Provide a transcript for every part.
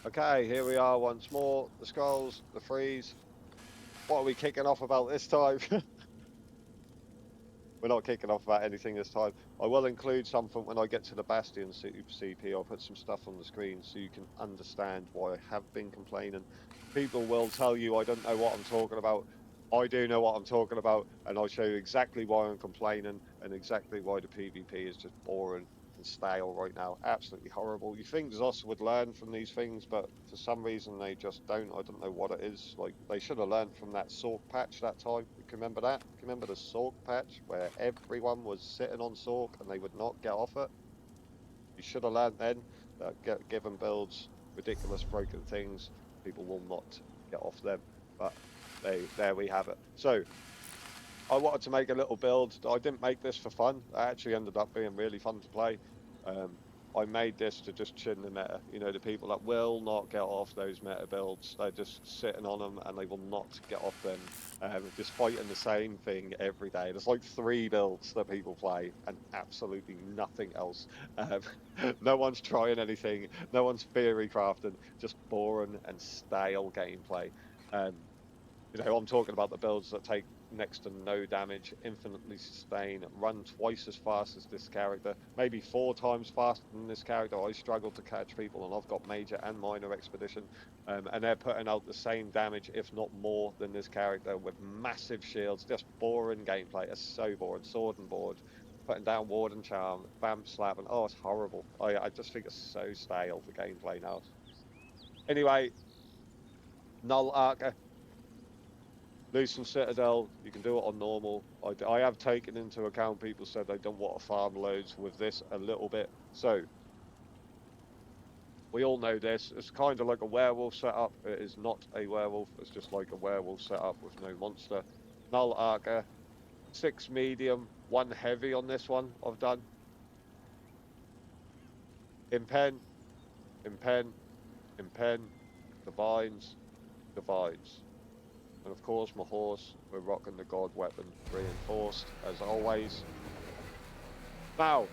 Okay, here we are once more. The scrolls, the freeze. What are we kicking off about this time? We're not kicking off about anything this time. I will include something when I get to the Bastion CP. I'll put some stuff on the screen so you can understand why I have been complaining. People will tell you I don't know what I'm talking about. I do know what I'm talking about, and I'll show you exactly why I'm complaining and exactly why the PvP is just boring and stale right now. Absolutely horrible. You think Zos would learn from these things, but for some reason they just don't. I don't know what it is. Like, they should have learned from that Sork patch that time. You can remember that? You can remember the Sork patch where everyone was sitting on Sork and they would not get off it? You should have learned then that given builds, ridiculous broken things, people will not get off them. But there we have it. So I wanted to make a little build. I didn't make this for fun. It actually ended up being really fun to play. Um, I made this to just chin the meta. You know, the people that will not get off those meta builds, they're just sitting on them and they will not get off them. Just fighting the same thing every day. There's like 3 builds that people play and absolutely nothing else. Um, no one's trying anything. No one's theory crafting. Just boring and stale gameplay. Um, you know, I'm talking about the builds that take next to no damage, infinitely sustain, run twice as fast as this character, maybe 4 times faster than this character. I struggle to catch people, and I've got major and minor expedition, and they're putting out the same damage, if not more, than this character with massive shields. Just boring gameplay. It's so boring. Sword and board, putting down ward and charm, vamp slap, and oh, it's horrible. I just think it's so stale, the gameplay now. Anyway, null archer. Loosen Citadel, you can do it on normal. I have taken into account people said they don't want to farm loads with this a little bit. So, we all know this. It's kind of like a werewolf setup. It is not a werewolf. It's just like a werewolf setup with no monster. Null Archer, 6 medium, 1 heavy on this one I've done. Impen, Impen, Impen, Divines, Divines. And of course, my horse, we're rocking the God Weapon, reinforced as always. Now,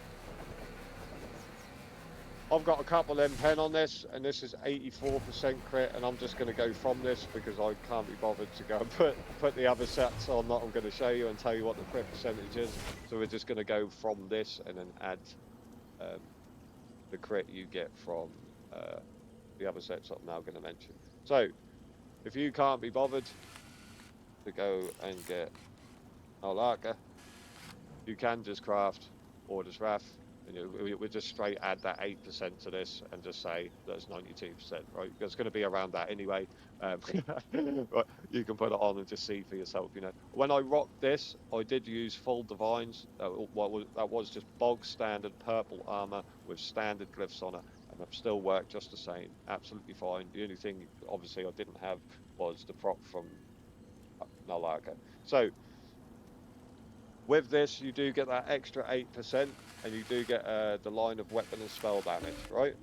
I've got a couple pen on this, and this is 84% crit, and I'm just going to go from this because I can't be bothered to go and put the other sets on that I'm going to show you and tell you what the crit percentage is. So we're just going to go from this and then add the crit you get from the other sets I'm now going to mention. So if you can't be bothered to go and get Alarka, you can just craft Order's Wrath. And we just straight add that 8% to this and just say that's 92%, right? It's going to be around that anyway. But you can put it on and just see for yourself. You know, when I rocked this, I did use full divines. That was just bog standard purple armor with standard glyphs on it, and it still worked just the same. Absolutely fine. The only thing, obviously, I didn't have was the proc from Nalaka. So with this, you do get that extra 8%, and you do get the line of weapon and spell damage, right?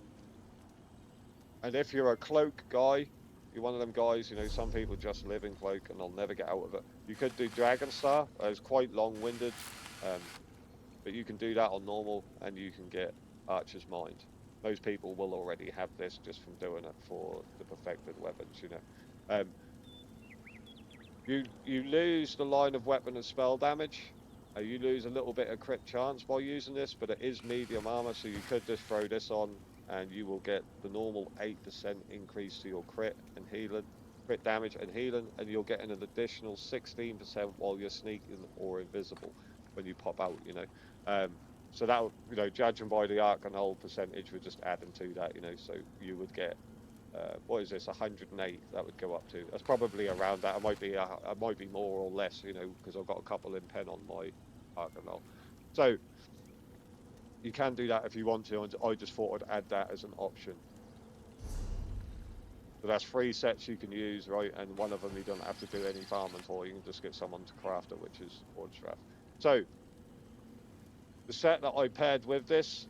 And if you're a cloak guy, you're one of them guys, you know, some people just live in cloak and they'll never get out of it. You could do Dragon Star. It's quite long-winded, but you can do that on normal, and you can get Archer's Mind. Most people will already have this just from doing it for the perfected weapons, you know. You lose the line of weapon and spell damage. You lose a little bit of crit chance by using this, but it is medium armor, so you could just throw this on and you will get the normal 8% increase to your crit and healing, crit damage and healing, and you'll get an additional 16% while you're sneaking or invisible when you pop out, you know. So that, you know, judging by the arc and hull percentage, we're just adding to that, you know, so you would get what is this, 108 that would go up to. That's probably around that. It might be more or less, you know, because I've got a couple in pen on my Arcanol. So you can do that if you want to, and I just thought I'd add that as an option. So that's 3 sets you can use, right? And one of them you don't have to do any farming for. You can just get someone to craft it, which is Order's Wrath. So the set that I paired with this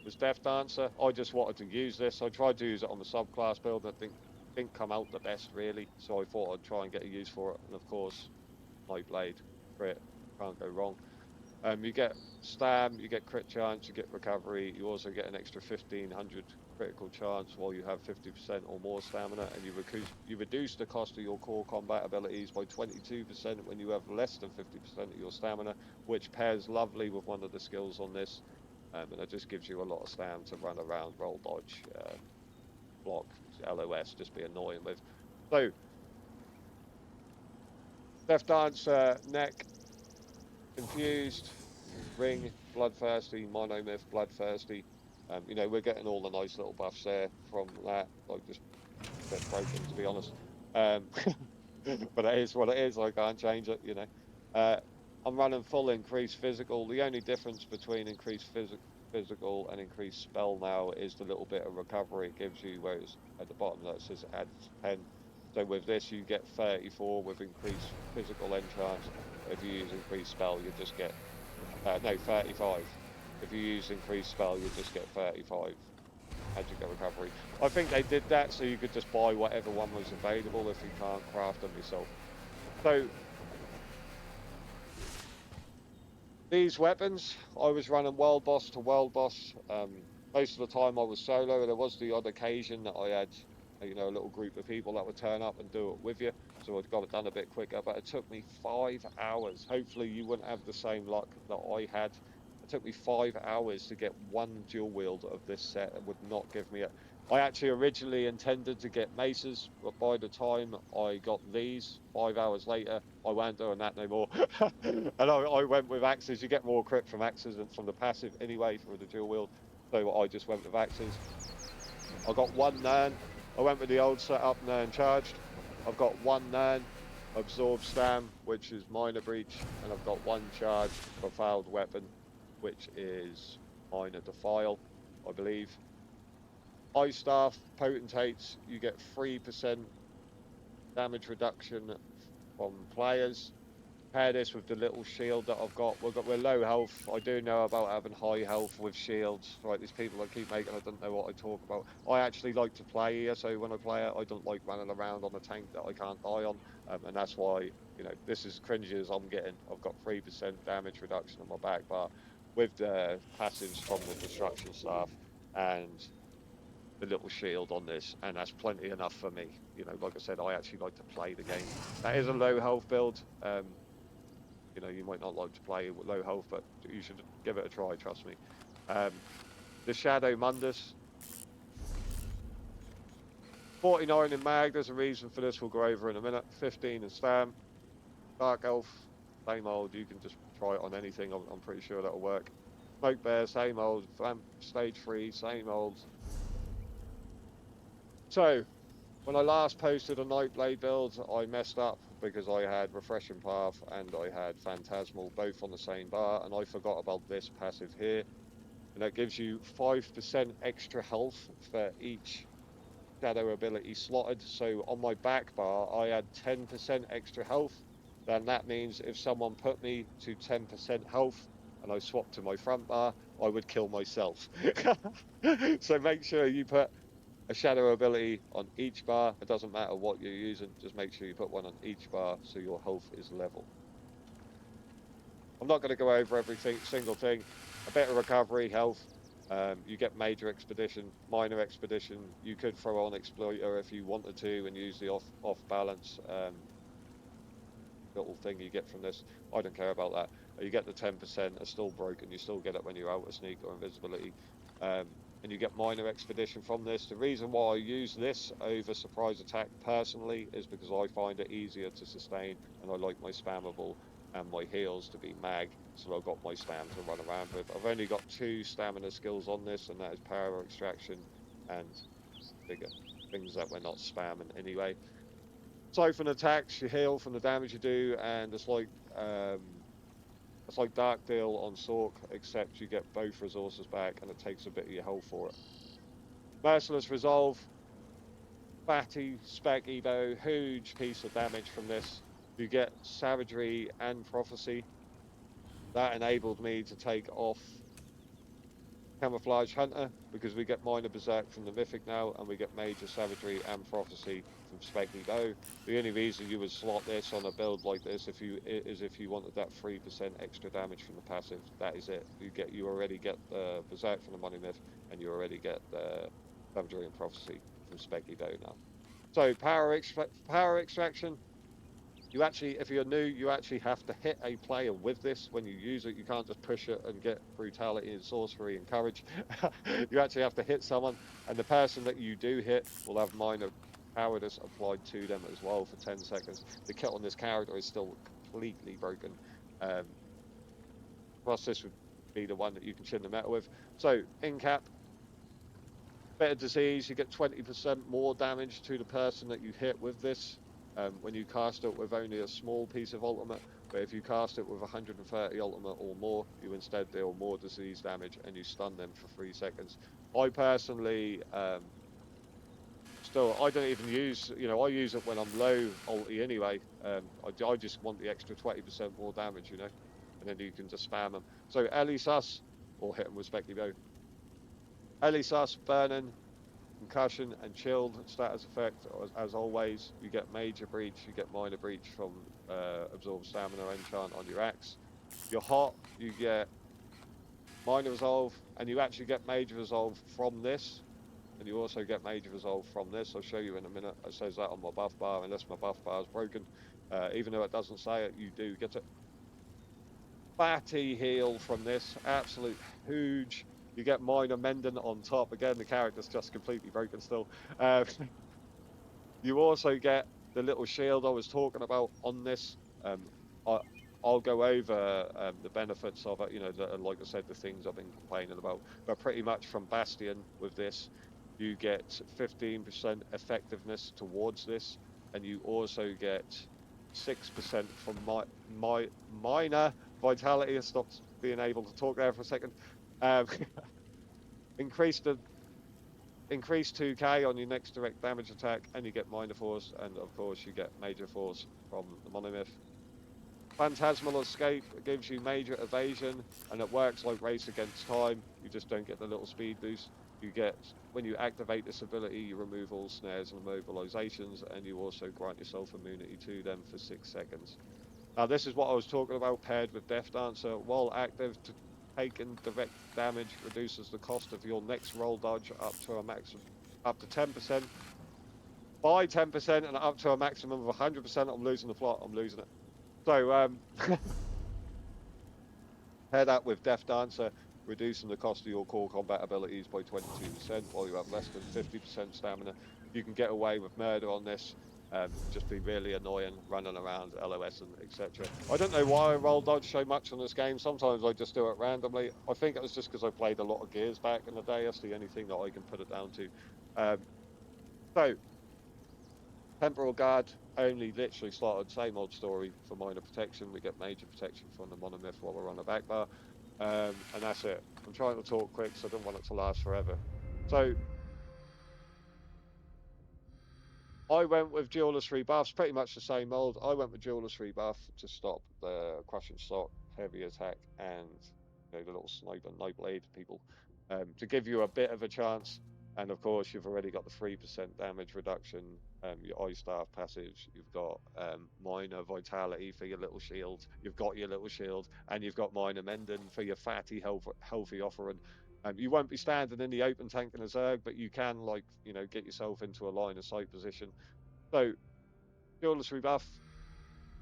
was Death Dancer. I just wanted to use this. I tried to use it on the subclass build. I didn't come out the best really, so I thought I'd try and get a use for it. And of course, Nightblade, crit, can't go wrong. You get stam, you get crit chance, you get recovery. You also get an extra 1500 critical chance while you have 50% or more stamina, and you reduce the cost of your core combat abilities by 22% when you have less than 50% of your stamina, which pairs lovely with one of the skills on this, and it just gives you a lot of stam to run around, roll, dodge, block, LOS, just be annoying with. So, Death Dance, neck, confused, ring, bloodthirsty, monomyth, bloodthirsty. You know, we're getting all the nice little buffs there from that. Like, just a bit broken, to be honest. But it is what it is. I can't change it, you know. I'm running full increased physical. The only difference between increased physical and increased spell now is the little bit of recovery it gives you, whereas at the bottom that says add 10. So with this, you get 34 with increased physical enchants. If you use increased spell, you just get, no, 35. If you use increased spell, you just get 35 magic recovery. I think they did that so you could just buy whatever one was available if you can't craft them yourself. So these weapons, I was running world boss to world boss. Most of the time I was solo. There was the odd occasion that I had, you know, a little group of people that would turn up and do it with you. So I'd got it done a bit quicker, but it took me 5 hours. Hopefully you wouldn't have the same luck that I had. It took me 5 hours to get one dual wield of this set. It would not give me it. I actually originally intended to get maces, but by the time I got these, 5 hours later, I weren't doing that no more. And I went with axes. You get more crit from axes than from the passive anyway for the dual wield. So I just went with axes. I got one Nern. I went with the old setup, Nern charged. I've got one Nern, absorb stam, which is minor breach, and I've got one charged profound weapon, which is minor defile, I believe. Ice staff, potentates, you get 3% damage reduction from players. Pair this with the little shield that I've got. We're low health. I do know about having high health with shields. Right, these people that keep making, I don't know what I talk about. I actually like to play ESO when I play it. I don't like running around on a tank that I can't die on, and that's why, you know, this is cringy as I'm getting. I've got 3% damage reduction on my back bar with the passives from the destruction staff and the little shield on this, and that's plenty enough for me. You know, like I said, I actually like to play the game. That is a low health build. You know, you might not like to play with low health, but you should give it a try, trust me. The Shadow Mundis, 49 in mag, there's a reason for this, we'll go over in a minute. 15 in stam. Dark Elf, same old, you can just try it on anything, I'm pretty sure that'll work. Smoke Bear, same old. Vamp, stage 3, same old. So, when I last posted a Nightblade build, I messed up because I had Refreshing Path and I had Phantasmal both on the same bar, and I forgot about this passive here. And that gives you 5% extra health for each shadow ability slotted. So on my back bar, I had 10% extra health. Then that means if someone put me to 10% health and I swapped to my front bar, I would kill myself. So make sure you put a shadow ability on each bar. It doesn't matter what you're using, just make sure you put one on each bar so your health is level. I'm not going to go over everything, single thing. A bit of recovery, health. You get major expedition, minor expedition. You could throw on exploiter if you wanted to and use the off balance little thing you get from this. I don't care about that. You get the 10%. It's still broken. You still get it when you're out of sneak or invisibility. And you get minor expedition from this. The reason why I use this over surprise attack personally is because I find it easier to sustain, and I like my spammable and my heals to be mag, so I've got my stam to run around with. I've only got 2 stamina skills on this, and that is power extraction and bigger things that we're not spamming anyway. Siphon attacks, you heal from the damage you do, and it's like Dark Deal on Sork, except you get both resources back and it takes a bit of your health for it. Merciless Resolve, fatty spec Evo, huge piece of damage from this. You get Savagery and Prophecy. That enabled me to take off Camouflage Hunter because we get Minor Berserk from the Mythic now, and we get Major Savagery and Prophecy from Spec Evo. The only reason you would slot this on a build like this if you wanted that 3% extra damage from the passive. That is it. You already get the Berserk from the Money Myth, and you already get the Conjuring Prophecy from Specky Doe now. So power extraction. You actually, if you're new, you actually have to hit a player with this when you use it. You can't just push it and get brutality and sorcery and courage. You actually have to hit someone, and the person that you do hit will have minor cowardice applied to them as well for 10 seconds. The kit on this character is still completely broken. Um, plus, this would be the one that you can chin the metal with. So, in cap, better disease, you get 20% more damage to the person that you hit with this when you cast it with only a small piece of ultimate. But if you cast it with 130 ultimate or more, you instead deal more disease damage and you stun them for 3 seconds. I personally, still, I don't even use, I use it when I'm low ulti anyway. I just want the extra 20% more damage, and then you can just spam them. So Ellie Sus, or hit them with Specky Bow. Ellie Sus, Burning, Concussion and Chilled status effect. As always, you get Major Breach, you get Minor Breach from Absorb Stamina enchant on your axe. You're hot, you get Minor Resolve, and you actually get Major Resolve from this. And you also get Major Resolve from this. I'll show you in a minute. It says that on my buff bar, unless my buff bar is broken. Even though it doesn't say it, you do get it. Fatty heal from this, absolute huge. You get Minor Mending on top. Again, the character's just completely broken still. You also get the little shield I was talking about on this. I, I'll go over the benefits of it, like I said, the things I've been complaining about. But pretty much from Bastion with this, you get 15% effectiveness towards this, and you also get 6% from my minor vitality. I stopped being able to talk there for a second. Um, increase the increase 2k on your next direct damage attack, and you get minor force, and of course you get major force from the monomyth. Phantasmal Escape gives you major evasion, and it works like Race Against Time. You just don't get the little speed boost. You get, when you activate this ability, you remove all snares and immobilizations, and you also grant yourself immunity to them for 6 seconds. Now, this is what I was talking about paired with Death Dancer. While active, to taking direct damage reduces the cost of your next roll dodge up to a maximum, up to 10%. By 10% and up to a maximum of 100%. I'm losing the plot. I'm losing it. So, pair that with Death Dancer, reducing the cost of your core combat abilities by 22% while you have less than 50% stamina. You can get away with murder on this. Just be really annoying, running around, LOS and etc. I don't know why I roll dodge so much on this game. Sometimes I just do it randomly. I think it was just because I played a lot of Gears back in the day. That's the only thing that I can put it down to. So, Temporal Guard only literally slotted, same old story for minor protection. We get major protection from the monomyth while we're on the back bar. And that's it. I'm trying to talk quick, so I don't want it to last forever. So I went with Duelist Rebuffs, pretty much the same mold. I went with Duelist Rebuff to stop the Crushing Shot, Heavy Attack, and the little sniper Nightblade people to give you a bit of a chance. And of course, you've already got the 3% damage reduction, your Ice Staff passage, you've got minor vitality for your little shield, you've got your little shield, and you've got minor mending for your fatty, healthy offering. You won't be standing in the open tanking a Zerg, but you can, get yourself into a line of sight position. So, Duelist Rebuff,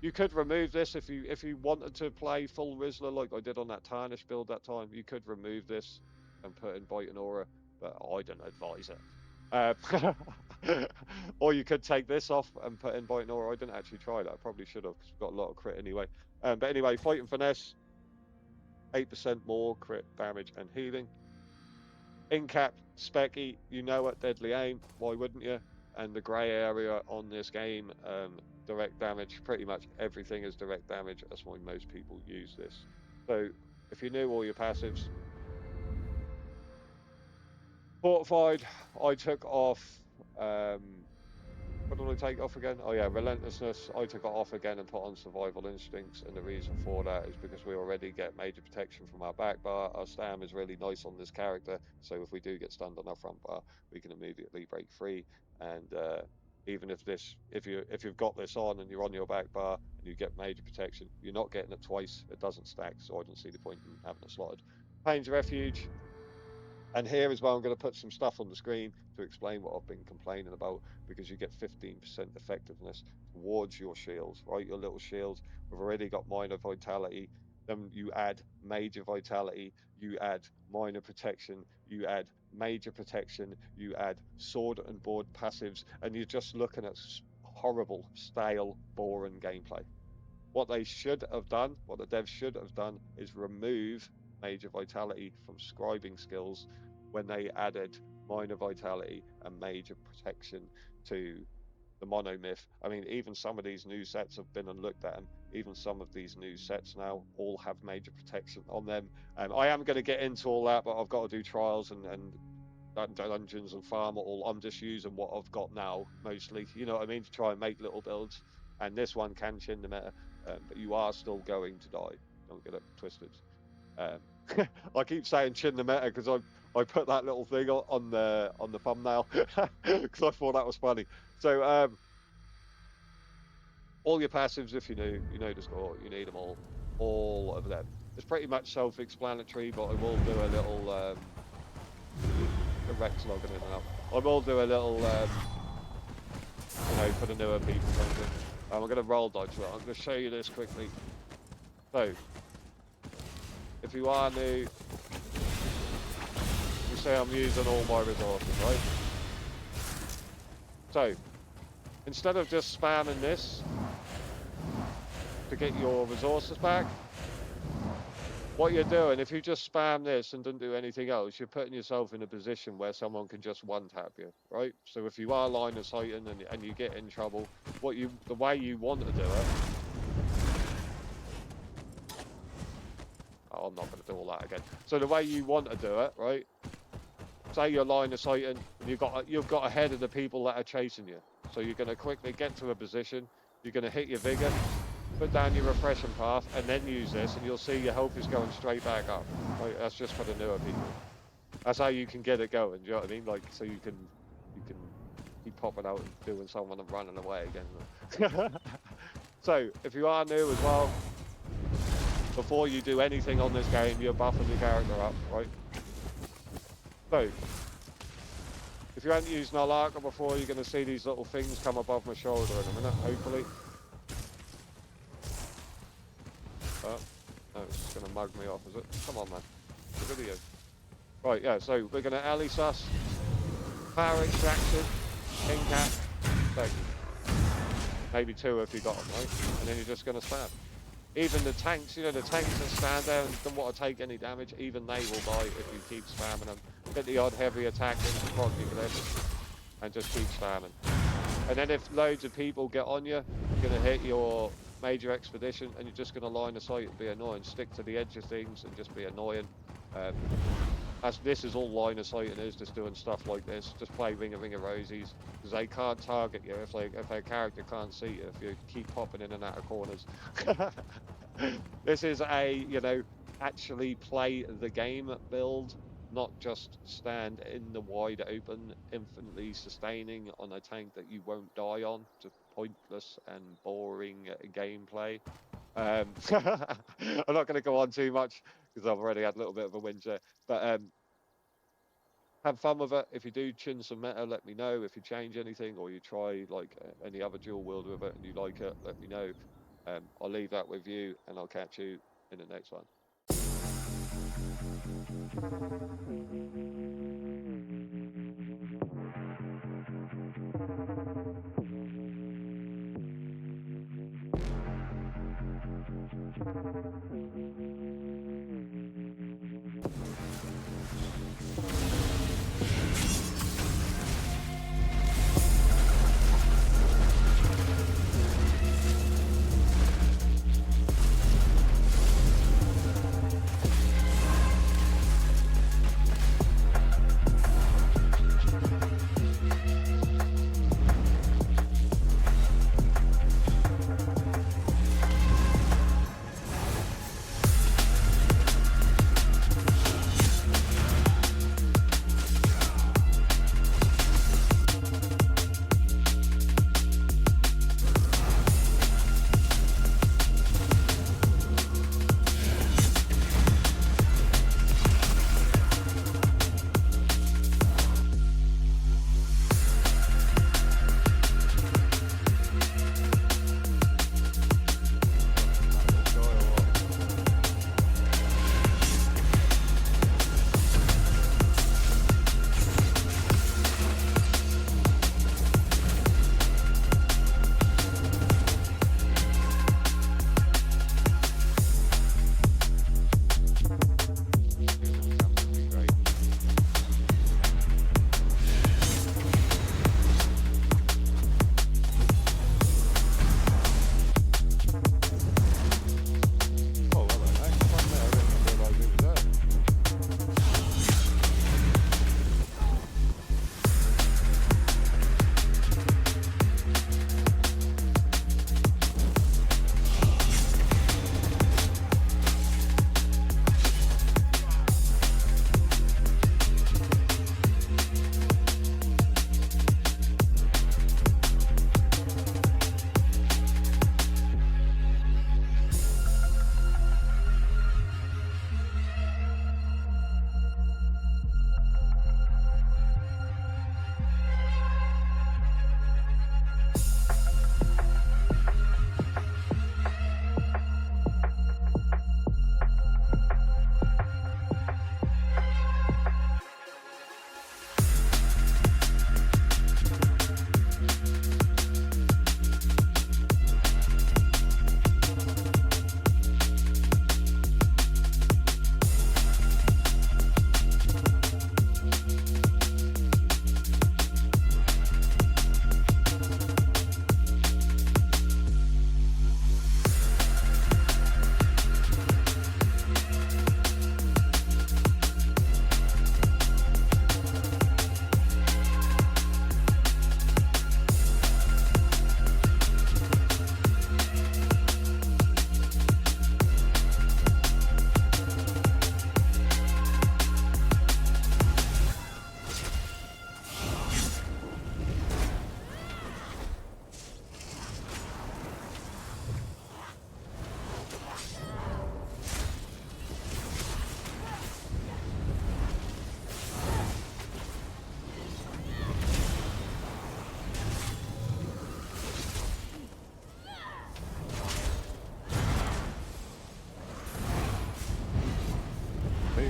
you could remove this if you wanted to play full Rizzler like I did on that Tarnish build that time. You could remove this and put in Bite and Aura, but I don't advise it. Or you could take this off and put in Bite and Aura. I didn't actually try that. I probably should have, because we've got a lot of crit anyway. But anyway, Fight and Finesse, 8% more crit damage and healing. In cap, Specky, you know it, Deadly Aim, why wouldn't you? And the grey area on this game, direct damage, pretty much everything is direct damage. That's why most people use this. So if you knew all your passives, Fortified, I took off, what did I take off again? Oh yeah, Relentlessness. I took it off again and put on Survival Instincts, and the reason for that is because we already get major protection from our back bar. Our stam is really nice on this character, so if we do get stunned on our front bar, we can immediately break free. And even if you've got this on and you're on your back bar and you get major protection, you're not getting it twice. It doesn't stack, so I don't see the point in having it slotted. Pain's Refuge. And here as well, I'm going to put some stuff on the screen to explain what I've been complaining about, because you get 15% effectiveness towards your shields, right? Your little shields have already got minor vitality. Then you add major vitality, you add minor protection, you add major protection, you add sword and board passives, and you're just looking at horrible, stale, boring gameplay. What they should have done, what the devs should have done, is remove major vitality from scribing skills when they added minor vitality and major protection to the monomyth. I mean, even some of these new sets have been and looked at them. Even some of these new sets now all have major protection on them. I am going to get into all that, but I've got to do trials and dungeons and farm it all. I'm just using what I've got now mostly, you know what I mean, to try and make little builds. And this one can chin the meta, but you are still going to die. Don't get it twisted. I keep saying chin the meta because I put that little thing on the thumbnail because I thought that was funny. So all your passives, if you know the score, you need them all of them. It's pretty much self-explanatory, but I will do a little the Rex logging in and out. I will do a little you know, for the newer people. I'm going to roll dodge. I'm going to show you this quickly. So if you are new, you say I'm using all my resources, right? So instead of just spamming this to get your resources back, what you're doing, if you just spam this and don't do anything else, you're putting yourself in a position where someone can just one-tap you, right? So if you are line of sighting and you get in trouble, the way you want to do it. Oh, I'm not going to do all that again. So the way you want to do it, right? Say you're line of sighting and you've got ahead of the people that are chasing you. So you're going to quickly get to a position. You're going to hit your vigor, put down your refreshing path, and then use this, and you'll see your health is going straight back up. Right? That's just for the newer people. That's how you can get it going. Do you know what I mean? Like, so you can keep popping out and doing someone and running away again. So if you are new as well, before you do anything on this game, you're buffing your character up, right? So if you haven't used Null-Arca before, you're going to see these little things come above my shoulder in a minute, hopefully. Oh, no, it's just going to mug me off, is it? Come on, man. It's a video. Right, yeah, so we're going to alley sus, power extraction, in-cap, maybe 2 if you got them, right? And then you're just going to spam. Even the tanks, you know, the tanks that stand there and don't want to take any damage, even they will die if you keep spamming them. Get the odd heavy attack into proc your glitch and just keep spamming. And then if loads of people get on you, you're going to hit your major expedition and you're just going to line of sight and be annoying. Stick to the edge of things and just be annoying. As this is all line of sight and is just doing stuff like this. Just play Ring of Rosies because they can't target you if their character can't see you if you keep popping in and out of corners. This is a, you know, actually play the game build, not just stand in the wide open, infinitely sustaining on a tank that you won't die on. Just pointless and boring gameplay. I'm not going to go on too much because I've already had a little bit of a whinge there. But have fun with it. If you do chin some meta, let me know. If you change anything or you try like any other dual wield with it and you like it, let me know. I'll leave that with you and I'll catch you in the next one.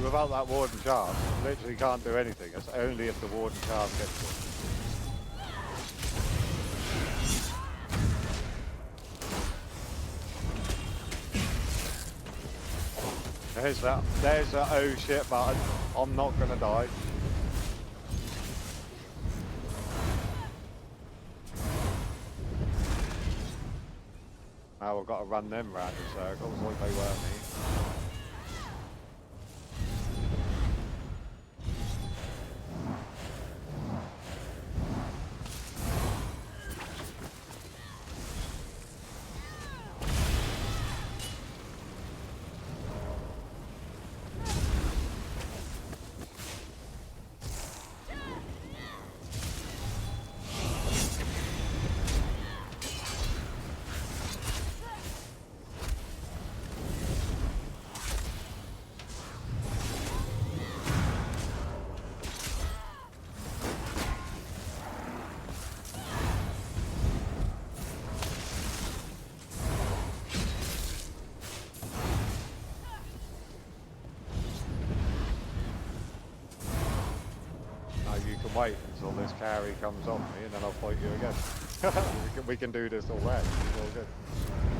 without that warden charm, literally can't do anything. It's only if the warden charm gets it. There's that oh shit button. I'm not gonna die. Now I've got to run them round in circles like they were me. You can wait until this carry comes on me and then I'll fight you again. we can do this all day. It's all good.